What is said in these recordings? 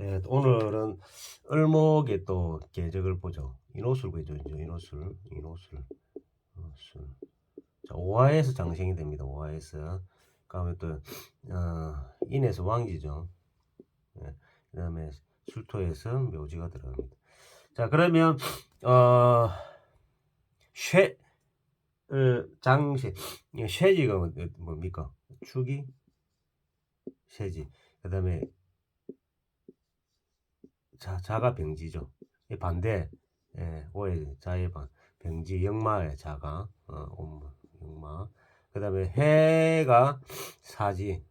예, 오늘은 을목의 또 궤적을 보죠. 인호술 궤적이죠. 인호술. 자, 오화에서 장생이 됩니다. 오화에서. 그다음에 또 인에서 왕지죠. 예, 그다음에 술토에서 묘지가 들어갑니다. 자, 그러면 어, 쇠 장쇠 쇠지가 뭡니까? 축이 쇠지. 그다음에 자가 병지죠. 이 반대, 오의 자의 병지, 역마의 자가, 역마. 그 다음에 해가 사지,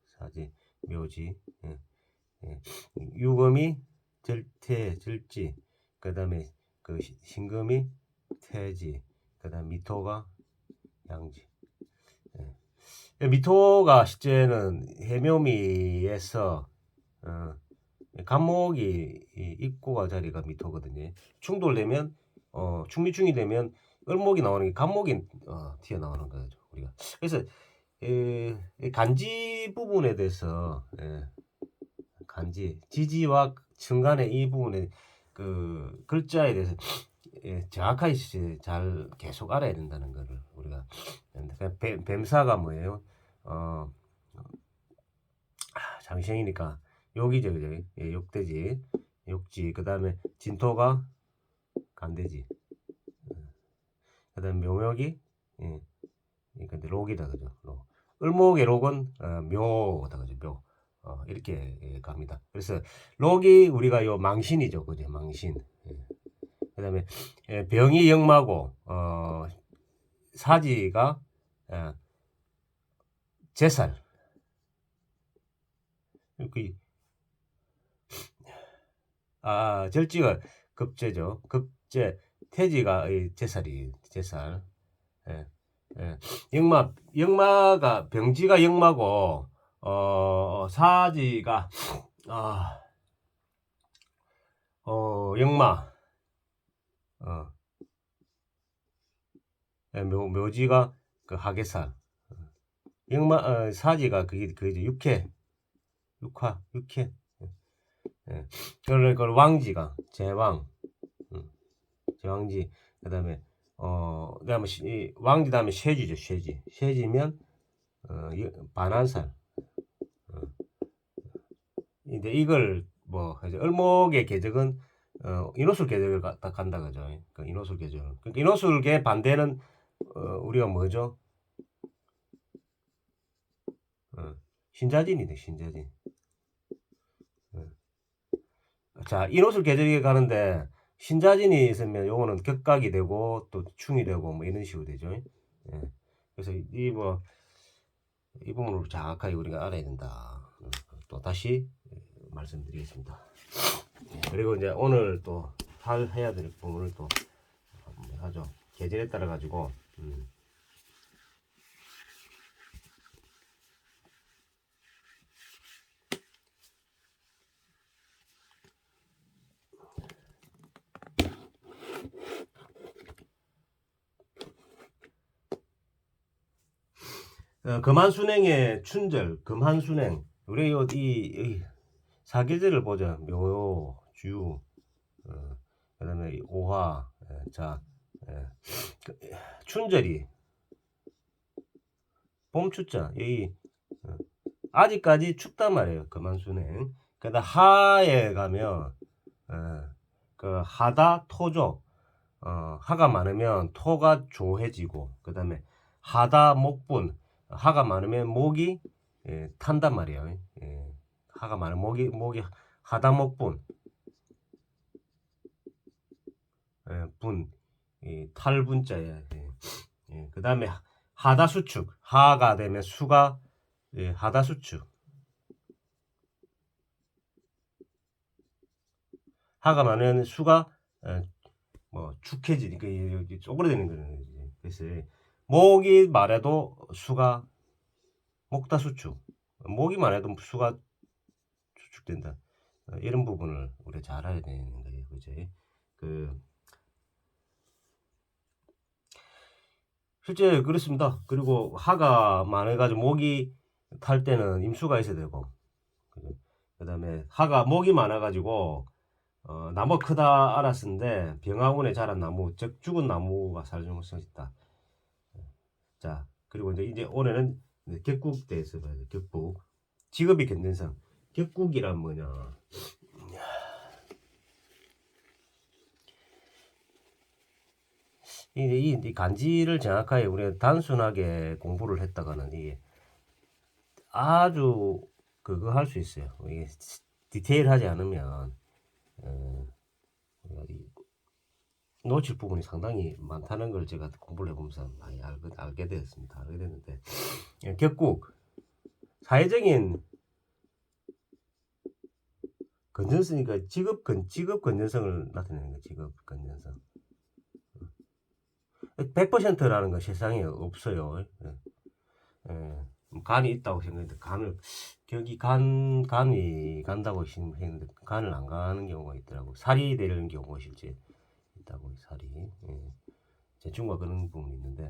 사지, 묘지, 예. 유금이 절지, 그 다음에 그 신금이 태지, 그 다음 미토가 양지. 미토가 실제는 해묘미에서 어, 간목이 입구가 자리가 미토거든요. 충돌되면 충미충이 되면 을목이 나오는 게 간목이 튀어나오는 거죠. 우리가 그래서 간지 부분에 대해서 간지 지지와 중간의 이 부분에 그 글자에 대해서 정확하게 잘 계속 알아야 된다는 거를 우리가 그러니까 뱀사가 뭐예요? 어, 장생이니까 욕이죠, 그죠? 예, 욕돼지, 욕지. 그 다음에 진토가 간돼지. 그 다음에 묘목이 예, 근데 록이다, 그죠? 록. 을목의 록은 묘다, 그죠? 묘. 이렇게 갑니다. 그래서 록이 우리가 요 망신이죠, 그죠? 망신. 예. 그 다음에 병이 역마고 사지가 어, 제살. 그, 절지가 급제죠. 급제. 태지가 제살이 제살. 예, 예. 역마가 병지가 역마고 사지가 아, 역마. 어, 묘지가 그 하계살. 사지가 그게 이제 육회. 예. 그걸 왕지가 제왕. 음, 제왕지. 그다음에 그다음에 왕지 다음에 쇠지죠, 쇠지. 쇠지면 반한살. 어, 근데 이걸 뭐 이제 을목의 계적은 인호술 계적을 딱 간다 그죠. 그 인호술 계적. 그러니까 인호술계 반대는 우리가 뭐죠? 어, 신자진이네, 신자진. 어. 자, 인호술 계적이 가는데 신자진이 있으면 요거는 격각이 되고 또 충이 되고 뭐 이런 식으로 되죠. 예. 그래서 이 부분을 정확하게 우리가 알아야 된다. 또 다시 말씀드리겠습니다. 그리고 이제 오늘 또 해야 될 부분을 또 하죠. 계절에 따라 가지고 금한순행의 춘절, 금한순행. 우리 이 사계절을 보자. 묘, 주, 그다음에 오화, 자, 예, 그, 춘절이 봄 춥자. 이 아직까지 춥단 말이에요. 금한순행. 그다음 하에 가면 그 하다 토조. 하가 많으면 토가 조해지고 그다음에 하다 목분. 하가 많으면 목이 탄단 말이에요. 하가 많으면 목이 하다 목분. 분. 탈분자에. 그다음에 하다 수축. 하가 되면 수가 하다 수축. 하가 많으면 수가 뭐 축해지니까 이렇게 쪼그라드는 거는 그래서 목이 말해도 수가 목다수축, 목이 말해도 수가 수축된다. 이런 부분을 우리가 잘 알아야 되는 거예요, 그지? 그 실제 그렇습니다. 그리고 하가 많아가지고 목이 탈 때는 임수가 있어야 되고, 그죠? 그 다음에 하가 목이 많아가지고 나무 크다 알았는데 병화군에 자란 나무, 즉 죽은 나무가 살 가능성이 있다. 자, 그리고 이제 올해는 격국 대해서 봐야 돼. 격국. 직업이 견전성. 격국이란 뭐냐? 이 간지를 정확하게 우리가 단순하게 공부를 했다가는 이게 아주 그거 할 수 있어요. 이게 디테일하지 않으면 놓칠 부분이 상당히 많다는 걸 제가 공부를 해보면서 많이 알게 되었습니다. 알게 됐는데 격국 사회적인 건전성이니까 직업 건전성을 나타내는 거 직업 건전성. 100%라는 거 세상에 없어요. 예. 간이 있다고 생각했는데 간이 간다고 생각했는데 간을 안 가는 경우가 있더라고. 살이 되는 경우가 실제 있다고. 살이. 예. 대충과 그런 부분이 있는데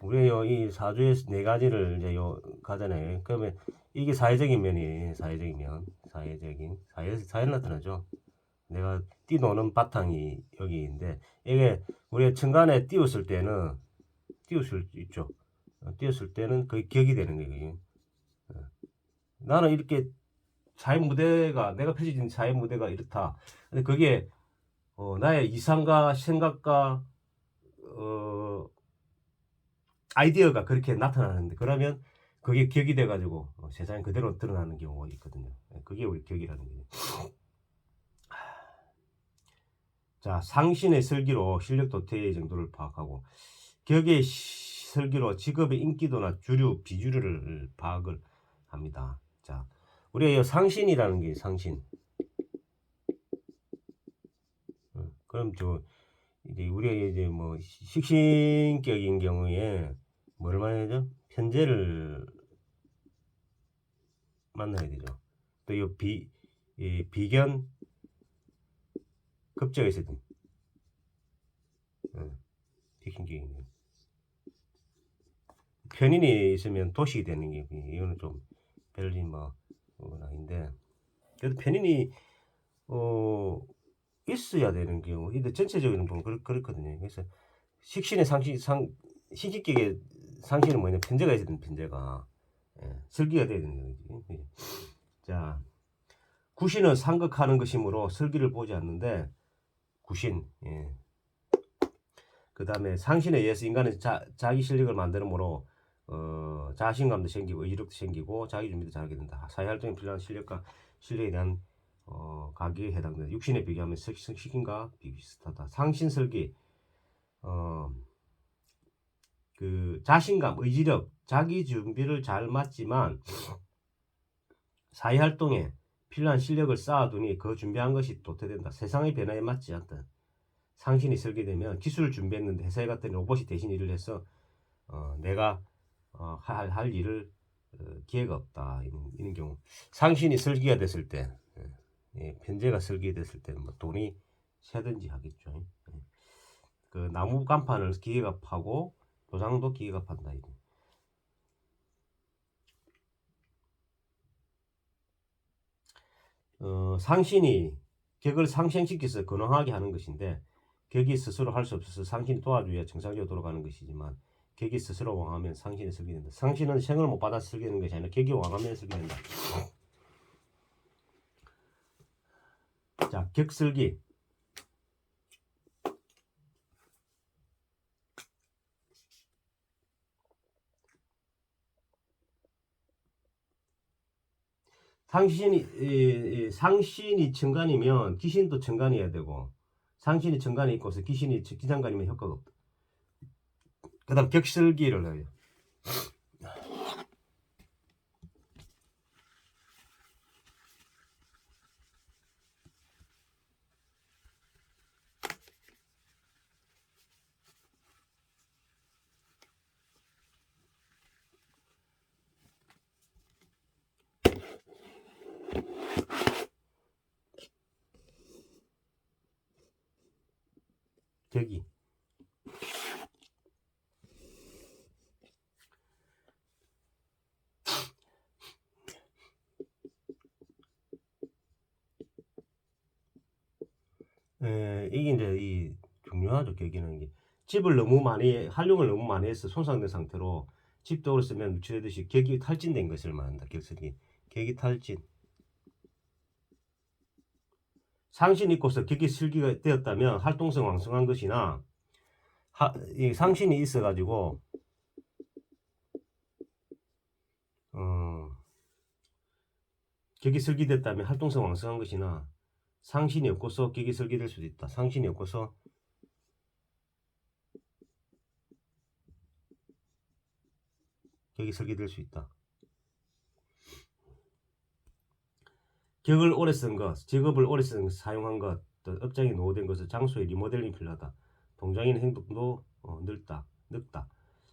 우리 이 사주의 네 가지를 이제 가잖아요. 그러면 이게 사회적인 면이 사회를 나타나죠. 내가 뛰노는 바탕이 여기 있는데 이게 우리가 천간에 띄웠을 때는 띄울 수 있죠. 띄웠을 때는 거의 격이 되는 거예요. 나는 이렇게 사회 무대가 내가 펼쳐진 사회 무대가 이렇다. 근데 그게 나의 이상과 생각과 아이디어가 그렇게 나타나는데 그러면 그게 격이 돼가지고 세상에 그대로 드러나는 경우가 있거든요. 그게 우리 격이라는 거예요. 자, 상신의 설기로 실력 도태의 정도를 파악하고 격의 설기로 직업의 인기도나 주류 비주류를 파악을 합니다. 자, 우리가 이 상신이라는 게 상신. 그럼 이제 우리가 이제 뭐 식신격인 경우에 뭐를 말하죠? 편제를 만나야 되죠. 또 이 비견 급제가 있어야 됩니다. 식신격인 편인이 있으면 도식이 되는 게 이거는 좀 별리 뭐 아닌데 그래도 편인이 있어야 되는 경우 근데 전체적인 부분 그렇거든요. 그래서 식신의 식신격의 상신은 뭐냐 편제가 있어야 되는 편제가 설기가 돼야 되는 거지. 자, 구신은 상극하는 것이므로 설기를 보지 않는데 구신. 그 다음에 상신에 의해서 인간은 자기 실력을 만드는므로 자신감도 생기고 의지력도 생기고 자기 준비도 잘하게 된다. 사회활동에 필요한 실력에 대한 가격에 해당된다. 육신에 비교하면 식신과 비슷하다. 상신설기 그 자신감, 의지력, 자기 준비를 잘 맞지만 사회활동에 필요한 실력을 쌓아두니 그 준비한 것이 도태된다. 세상의 변화에 맞지 않다. 상신이 설계되면 기술을 준비했는데 회사에 갔더니 로봇이 대신 일을 해서 내가 할 일을 기회가 없다. 이런 경우 상신이 설계가 됐을 때 편제가 설계됐을 때는 뭐 돈이 새든지 하겠죠. 그 나무 간판을 기계가 파고 도장도 기계가 판다. 이거. 상신이 격을 상생시켜서 근황하게 하는 것인데 격이 스스로 할 수 없어서 상신이 도와줘야 정상적으로 돌아가는 것이지만 격이 스스로 왕하면 상신이 설계된다. 상신은 생을 못 받아 설계되는 것이 아니라 격이 왕하면 설계된다. 자, 격설기. 상신이 천간이면 기신도 천간이어야 되고 상신이 천간에 있고서 기신이 기장간이면 효과가 없다. 그 다음 격설기를 해요. 격이 이게 이제 이 중요하죠. 격이라는 게. 집을 너무 많이 활용을 너무 많이 해서 손상된 상태로 집도를 쓰면 누출되듯이 격이 탈진된 것을 말한다. 격설기. 격이 탈진. 상신이 있고서 격이 슬기가 되었다면 활동성 왕성한 것이나 이 상신이 있어가지고 격이 설기됐다면 활동성 왕성한 것이나 상신이 없고서 격이 설기될 수도 있다. 상신이 없고서 격이 설기될 수 있다. 격을 오래 쓴 것, 직업을 오래 사용한 것, 또 업장이 노후된 것은 장소의 리모델링이 필요하다. 동장인 행동도 늙다.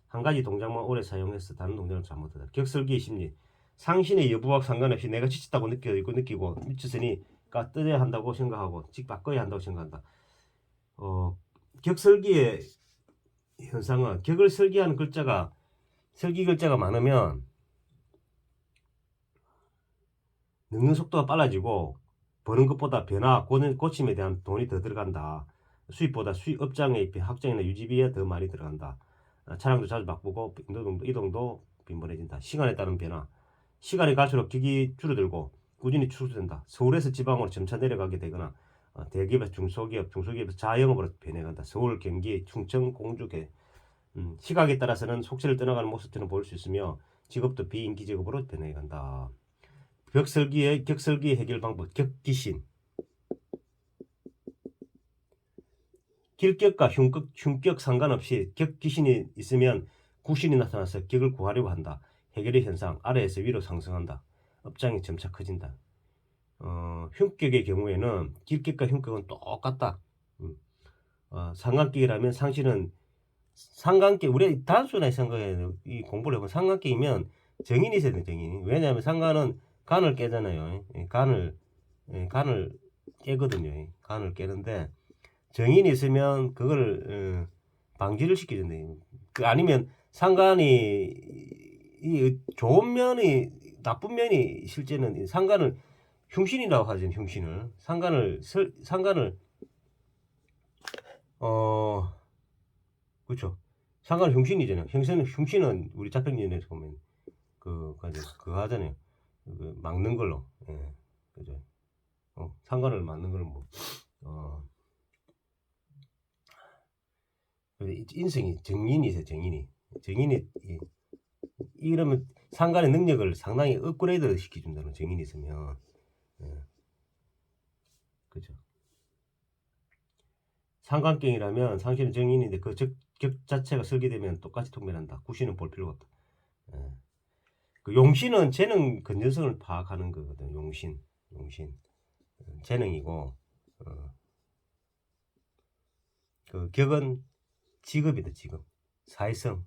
한 가지 동작만 오래 사용해서 다른 동작을 잘못하다. 격설기의 심리. 상신의 여부와 상관없이 내가 지쳤다고 느끼고 미쳤으니 떠야 한다고 생각하고 바꿔야 한다고 생각한다. 격설기의 현상은 격을 설기하는 설기 글자가 많으면 늙는 속도가 빨라지고 버는 것보다 변화, 고침에 대한 돈이 더 들어간다. 수입보다 업장의 확장이나 유지비에 더 많이 들어간다. 차량도 자주 바꾸고 이동도 빈번해진다. 시간에 따른 변화. 시간이 갈수록 격이 줄어들고 꾸준히 축소된다. 서울에서 지방으로 점차 내려가게 되거나 대기업에서 중소기업에서 자영업으로 변해간다. 서울, 경기, 충청, 공주계. 시각에 따라서는 속세를 떠나가는 모습들은 보일 수 있으며 직업도 비인기 직업으로 변해간다. 격설기의 해결 방법. 격기신. 길격과 흉격 상관없이 격기신이 있으면 구신이 나타나서 격을 구하려고 한다. 해결의 현상. 아래에서 위로 상승한다. 업장이 점차 커진다. 흉격의 경우에는 길격과 흉격은 똑같다. 상관격이라면 상신은 상관격, 우리 단순하게 생각해 이 공부를 해보면 상관격이면 정인이 있어야 돼. 정인. 왜냐하면 상관은 간을 깨잖아요. 간을 깨거든요. 간을 깨는데 정인이 있으면 그걸 방지를 시켜준다. 아니면 상관이 이 좋은 면이 나쁜 면이 실제는 상관을 흉신이라고 하죠. 흉신을 상관을 그렇죠. 상관 흉신이잖아요. 흉신은 우리 자평진에서 보면 그거 하잖아요. 그 막는 걸로. 예. 그죠. 상관을 막는 걸 뭐. 인성이 정인이세요. 정인이 이러면 상관의 능력을 상당히 업그레이드 시켜준다는 정인이 있으면. 예. 그죠. 상관경이라면 상신은 정인인데 그 격 자체가 설계되면 똑같이 통변한다. 구신은 볼 필요가 없다. 예. 그 용신은 재능 건전성을 파악하는 거거든. 용신 재능이고 그 격은 직업이다. 직업 사회성.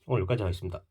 오늘 여기까지 하겠습니다.